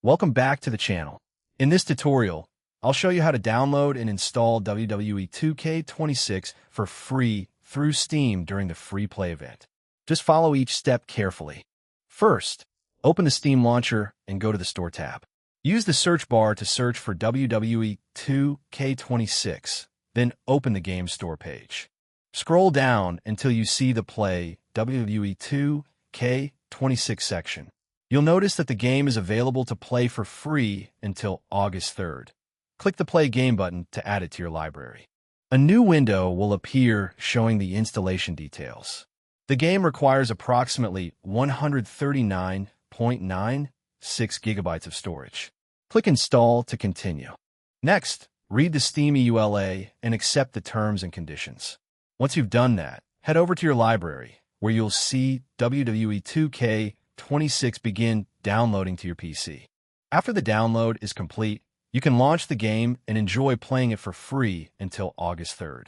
Welcome back to the channel. In this tutorial, I'll show you how to download and install WWE 2K26 for free through Steam during the free play event. Just follow each step carefully. First, open the Steam launcher and go to the Store tab. Use the search bar to search for WWE 2K26, then open the Game Store page. Scroll down until you see the Play WWE 2K26 section. You'll notice that the game is available to play for free until August 3rd. Click the Play Game button to add it to your library. A new window will appear showing the installation details. The game requires approximately 139.96 gigabytes of storage. Click Install to continue. Next, read the Steam EULA and accept the terms and conditions. Once you've done that, head over to your library, where you'll see WWE 2K26 begin downloading to your PC. After the download is complete, you can launch the game and enjoy playing it for free until August 3rd.